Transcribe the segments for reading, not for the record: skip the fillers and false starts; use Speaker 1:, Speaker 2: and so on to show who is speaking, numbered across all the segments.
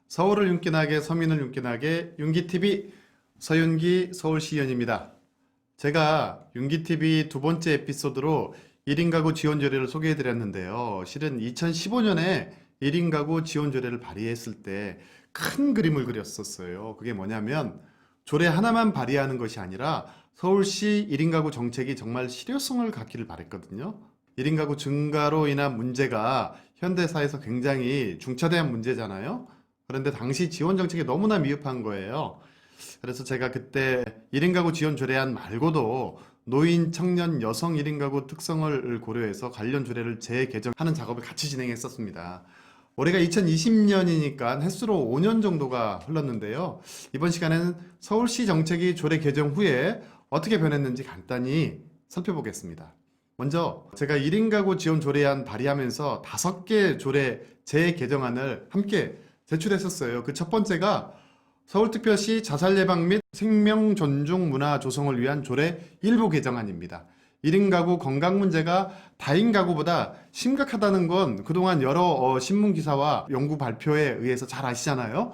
Speaker 1: 서울을 윤기나게 서민을 윤기나게 윤기TV 서윤기 서울시의원입니다. 제가 윤기TV 두 번째 에피소드로 1인 가구 지원 조례를 소개해 드렸는데요. 실은 2015년에 1인 가구 지원 조례를 발의했을 때 큰 그림을 그렸었어요. 그게 뭐냐면 조례 하나만 발의하는 것이 아니라 서울시 1인 가구 정책이 정말 실효성을 갖기를 바랬거든요. 1인 가구 증가로 인한 문제가 현대사에서 굉장히 중차대한 문제잖아요. 그런데 당시 지원 정책이 너무나 미흡한 거예요. 그래서 제가 그때 1인 가구 지원 조례안 말고도 노인, 청년, 여성 1인 가구 특성을 고려해서 관련 조례를 재개정하는 작업을 같이 진행했었습니다. 올해가 2020년이니까 햇수로 5년 정도가 흘렀는데요. 이번 시간에는 서울시 정책이 조례 개정 후에 어떻게 변했는지 간단히 살펴보겠습니다. 먼저 제가 1인 가구 지원 조례안 발의하면서 5개 조례 재개정안을 함께 제출했었어요. 그 첫 번째가 서울특별시 자살 예방 및 생명 존중 문화 조성을 위한 조례 일부 개정안입니다. 1인 가구 건강 문제가 다인 가구보다 심각하다는 건 그동안 여러 신문 기사와 연구 발표에 의해서 잘 아시잖아요.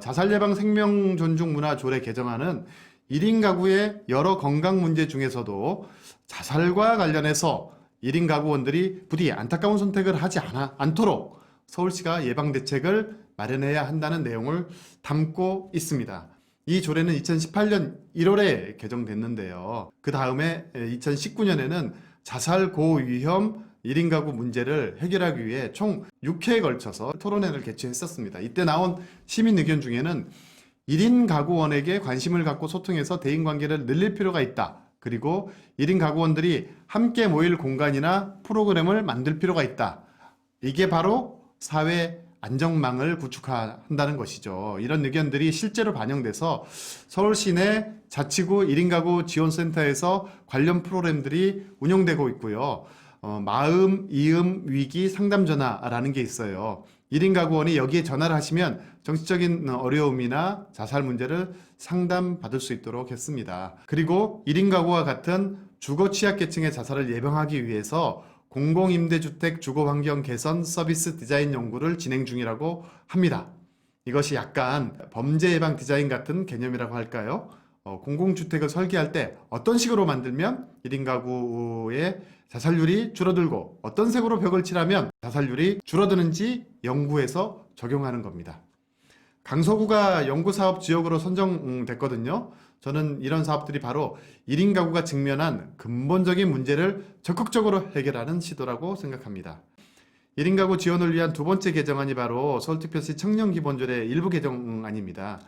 Speaker 1: 자살 예방 생명 존중 문화 조례 개정안은 1인 가구의 여러 건강 문제 중에서도 자살과 관련해서 1인 가구원들이 부디 안타까운 선택을 하지 않도록 서울시가 예방 대책을 마련해야 한다는 내용을 담고 있습니다. 이 조례는 2018년 1월에 개정됐는데요. 그 다음에 2019년에는 자살 고위험 1인 가구 문제를 해결하기 위해 총 6회에 걸쳐서 토론회를 개최했었습니다. 이때 나온 시민 의견 중에는 1인 가구원에게 관심을 갖고 소통해서 대인관계를 늘릴 필요가 있다. 그리고 1인 가구원들이 함께 모일 공간이나 프로그램을 만들 필요가 있다. 이게 바로 사회 안정망을 구축한다는 것이죠. 이런 의견들이 실제로 반영돼서 서울시 내 자치구 1인 가구 지원센터에서 관련 프로그램들이 운영되고 있고요. 마음, 이음, 위기 상담 전화라는 게 있어요. 1인 가구원이 여기에 전화를 하시면 정치적인 어려움이나 자살 문제를 상담받을 수 있도록 했습니다. 그리고 1인 가구와 같은 주거 취약계층의 자살을 예방하기 위해서 공공임대주택 주거환경 개선 서비스 디자인 연구를 진행 중이라고 합니다. 이것이 약간 범죄 예방 디자인 같은 개념이라고 할까요? 공공주택을 설계할 때 어떤 식으로 만들면 1인 가구의 자살률이 줄어들고 어떤 색으로 벽을 칠하면 자살률이 줄어드는지 연구해서 적용하는 겁니다. 강서구가 연구사업 지역으로 선정됐거든요. 저는 이런 사업들이 바로 1인 가구가 직면한 근본적인 문제를 적극적으로 해결하는 시도라고 생각합니다. 1인 가구 지원을 위한 두 번째 개정안이 바로 서울특별시 청년기본조례 일부 개정안입니다.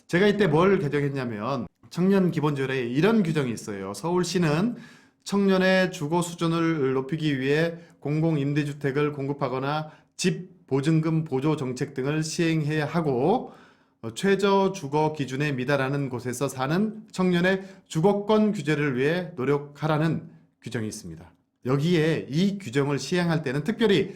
Speaker 1: 제가 이때 뭘 개정했냐면 청년기본조례에 이런 규정이 있어요. 서울시는 청년의 주거 수준을 높이기 위해 공공임대주택을 공급하거나 집 보증금 보조 정책 등을 시행해야 하고 최저 주거 기준에 미달하는 곳에서 사는 청년의 주거권 규제를 위해 노력하라는 규정이 있습니다. 여기에 이 규정을 시행할 때는 특별히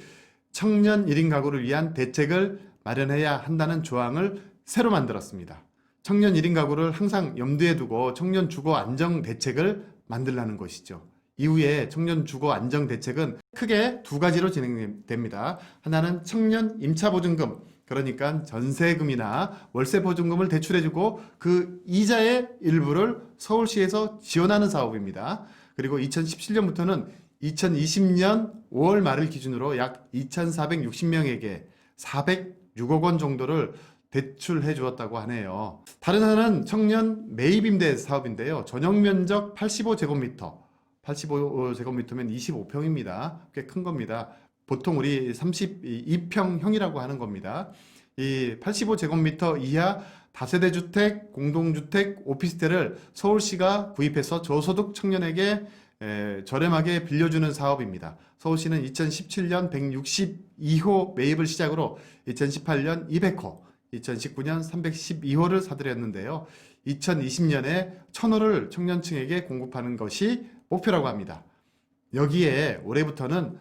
Speaker 1: 청년 1인 가구를 위한 대책을 마련해야 한다는 조항을 새로 만들었습니다. 청년 1인 가구를 항상 염두에 두고 청년 주거 안정 대책을 만들라는 것이죠. 이후에 청년 주거 안정 대책은 크게 두 가지로 진행됩니다. 하나는 청년 임차보증금, 그러니까 전세금이나 월세보증금을 대출해주고 그 이자의 일부를 서울시에서 지원하는 사업입니다. 그리고 2017년부터는 2020년 5월 말을 기준으로 약 2,460명에게 406억 원 정도를 대출해 주었다고 하네요. 다른 하나는 청년 매입임대 사업인데요. 전용면적 85제곱미터, 85제곱미터면 25평입니다. 꽤 큰 겁니다. 보통 우리 32평형이라고 하는 겁니다. 이 85제곱미터 이하 다세대 주택, 공동주택, 오피스텔을 서울시가 구입해서 저소득 청년에게 저렴하게 빌려주는 사업입니다. 서울시는 2017년 162호 매입을 시작으로 2018년 200호, 2019년 312호를 사들였는데요. 2020년에 1000호를 청년층에게 공급하는 것이 목표라고 합니다. 여기에 올해부터는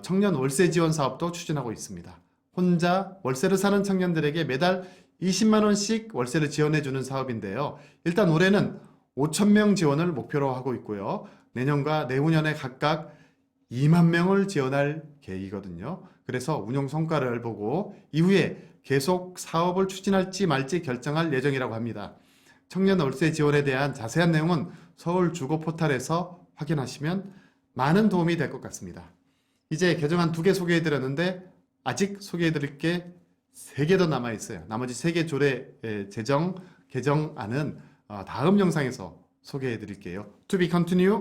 Speaker 1: 청년 월세 지원 사업도 추진하고 있습니다. 혼자 월세를 사는 청년들에게 매달 20만 원씩 월세를 지원해주는 사업인데요. 일단 올해는 5,000명 지원을 목표로 하고 있고요. 내년과 내후년에 각각 2만 명을 지원할 계획이거든요. 그래서 운영 성과를 보고 이후에 계속 사업을 추진할지 말지 결정할 예정이라고 합니다. 청년 월세 지원에 대한 자세한 내용은 서울 주거 포털에서 확인하시면 많은 도움이 될 것 같습니다. 이제 개정안 2개 소개해 드렸는데 아직 소개해 드릴 게 3개 더 남아 있어요. 나머지 3개 조례 제정 개정안은 다음 영상에서 소개해 드릴게요. To be continue.